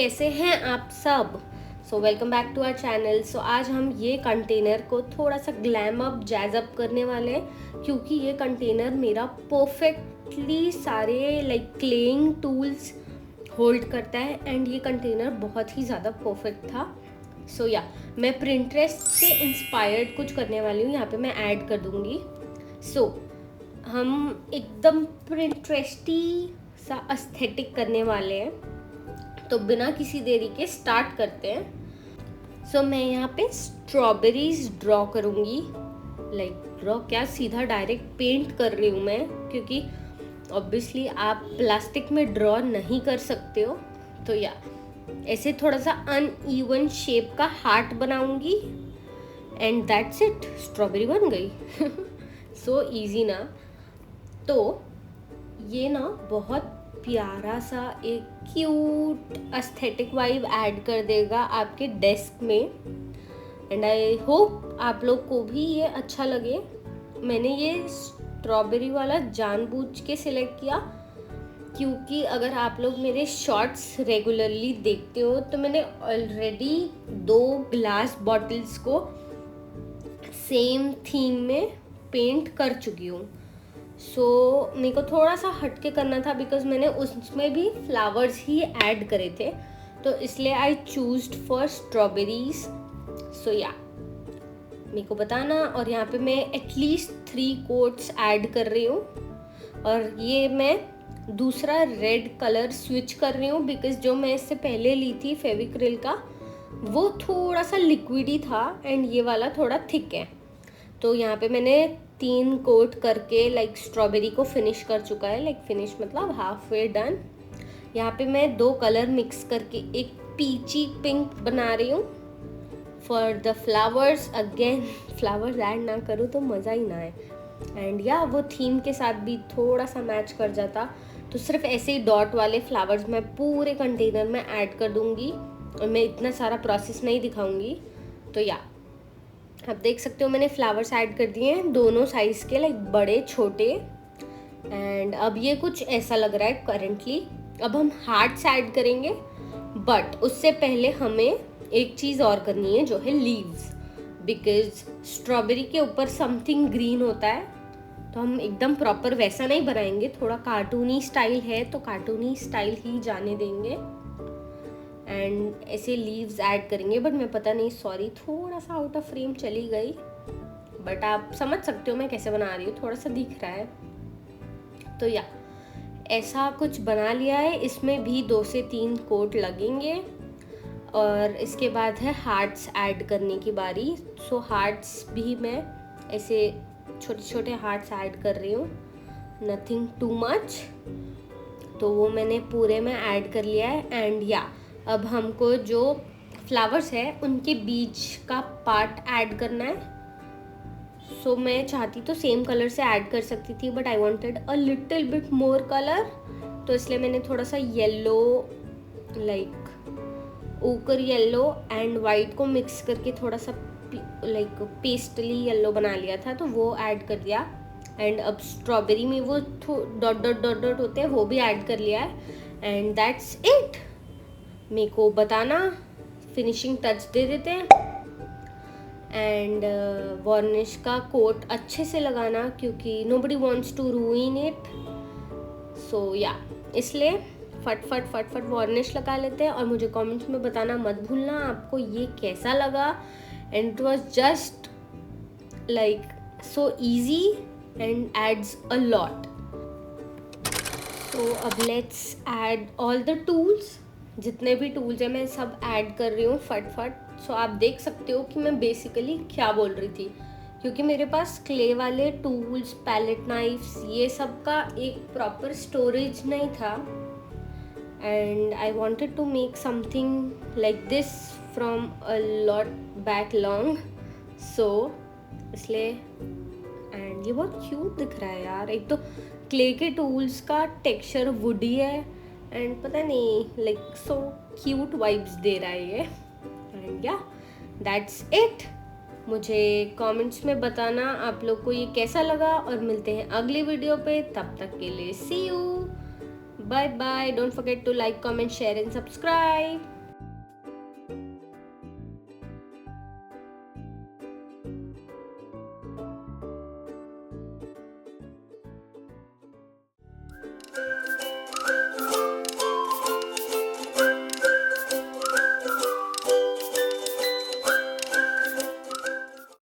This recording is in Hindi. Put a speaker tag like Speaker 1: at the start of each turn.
Speaker 1: कैसे हैं आप सब। So welcome back to our channel. So आज हम ये कंटेनर को थोड़ा सा ग्लैम अप जैज अप करने वाले हैं, क्योंकि ये कंटेनर मेरा परफेक्टली सारे क्लेइंग टूल्स होल्ड करता है एंड ये कंटेनर बहुत ही ज़्यादा परफेक्ट था। सो मैं प्रिंटरेस्ट से इंस्पायर्ड कुछ करने वाली हूँ, यहाँ पे मैं ऐड कर दूँगी। सो हम एकदम प्रिंटरेस्टी सा एस्थेटिक करने वाले हैं, तो बिना किसी देरी के स्टार्ट करते हैं। सो मैं यहाँ पे स्ट्रॉबेरीज ड्रॉ करूँगी। ड्रॉ क्या, सीधा डायरेक्ट पेंट कर रही हूँ मैं, क्योंकि ऑब्वियसली आप प्लास्टिक में ड्रॉ नहीं कर सकते हो। तो ऐसे थोड़ा सा अनइवन शेप का हार्ट बनाऊंगी एंड दैट्स इट, स्ट्रॉबेरी बन गई। सो इजी ना। तो ये ना बहुत प्यारा सा एक क्यूट एस्थेटिक वाइब ऐड कर देगा आपके डेस्क में एंड आई होप आप लोग को भी ये अच्छा लगे। मैंने ये स्ट्रॉबेरी वाला जानबूझ के सिलेक्ट किया, क्योंकि अगर आप लोग मेरे शॉर्ट्स रेगुलरली देखते हो तो मैंने ऑलरेडी 2 ग्लास बॉटल्स को सेम थीम में पेंट कर चुकी हूँ। सो मेरे को थोड़ा सा हटके करना था, बिकॉज मैंने उसमें भी फ्लावर्स ही ऐड करे थे, तो इसलिए आई चूज्ड फॉर स्ट्रॉबेरीज। सो मेरे को बताना। और यहाँ पे मैं एटलीस्ट 3 कोट्स ऐड कर रही हूँ, और ये मैं दूसरा रेड कलर स्विच कर रही हूँ, बिकॉज जो मैं इससे पहले ली थी फेविक्रिल का वो थोड़ा सा लिक्विडी था एंड ये वाला थोड़ा थिक है। तो यहाँ पे मैंने 3 कोट करके स्ट्रॉबेरी को फिनिश कर चुका है, फिनिश मतलब हाफ वे डन। यहाँ पे मैं 2 कलर मिक्स करके एक पीची पिंक बना रही हूँ for the flowers. Again flowers add ना करूँ तो मज़ा ही ना है, एंड वो थीम के साथ भी थोड़ा सा मैच कर जाता। तो सिर्फ ऐसे ही डॉट वाले फ्लावर्स मैं पूरे कंटेनर में ऐड कर दूँगी, और मैं इतना सारा प्रोसेस नहीं दिखाऊँगी। तो आप देख सकते हो मैंने फ्लावर्स ऐड कर दिए हैं दोनों साइज़ के, बड़े छोटे। एंड अब ये कुछ ऐसा लग रहा है करेंटली। अब हम हार्ट्स ऐड करेंगे, बट उससे पहले हमें एक चीज़ और करनी है, जो है लीव्स, बिकॉज स्ट्रॉबेरी के ऊपर समथिंग ग्रीन होता है, तो हम एकदम प्रॉपर वैसा नहीं बनाएंगे, थोड़ा कार्टूनी स्टाइल है तो कार्टूनी स्टाइल ही जाने देंगे एंड ऐसे लीव्स ऐड करेंगे। बट मैं पता नहीं, सॉरी थोड़ा सा आउट ऑफ फ्रेम चली गई, बट आप समझ सकते हो मैं कैसे बना रही हूँ, थोड़ा सा दिख रहा है। तो ऐसा कुछ बना लिया है। इसमें भी 2 से 3 कोट लगेंगे, और इसके बाद है हार्ट्स ऐड करने की बारी। सो हार्ट्स भी मैं ऐसे छोटे छोटे हार्ट्स ऐड कर रही हूँ, नथिंग टू मच। तो वो मैंने पूरे में ऐड कर लिया है। एंड अब हमको जो फ्लावर्स है उनके बीच का पार्ट ऐड करना है। सो मैं चाहती तो सेम कलर से ऐड कर सकती थी, but I wanted a little bit more colour, तो इसलिए मैंने थोड़ा सा येलो ओकर येलो एंड वाइट को मिक्स करके थोड़ा सा पेस्टली येलो बना लिया था, तो वो ऐड कर दिया। एंड अब स्ट्रॉबेरी में वो डॉट डॉट डॉट डॉट होते हैं, वो भी ऐड कर लिया है एंड दैट्स इट। मेरे को बताना, फिनिशिंग टच दे देते हैं एंड वार्निश का कोट अच्छे से लगाना, क्योंकि nobody wants to ruin it. So इसलिए फट फट वार्निश लगा लेते हैं। और मुझे कमेंट्स में बताना मत भूलना आपको ये कैसा लगा, and it was just so easy and adds a lot. तो अब let's add all the tools, जितने भी टूल्स हैं मैं सब ऐड कर रही हूँ फट। सो आप देख सकते हो कि मैं बेसिकली क्या बोल रही थी, क्योंकि मेरे पास क्ले वाले टूल्स, पैलेट नाइफ्स, ये सब का एक प्रॉपर स्टोरेज नहीं था, and I wanted to make something like this from a lot back long. So इसलिए, एंड ये बहुत क्यूट दिख रहा है यार। एक तो क्ले के टूल्स का टेक्सचर वुडी है एंड पता नहीं सो क्यूट वाइब्स दे रहा है ये। And that's it. मुझे कमेंट्स में बताना आप लोग को ये कैसा लगा, और मिलते हैं अगली वीडियो पे। तब तक के लिए see you, bye bye, don't forget to like, comment, share and subscribe.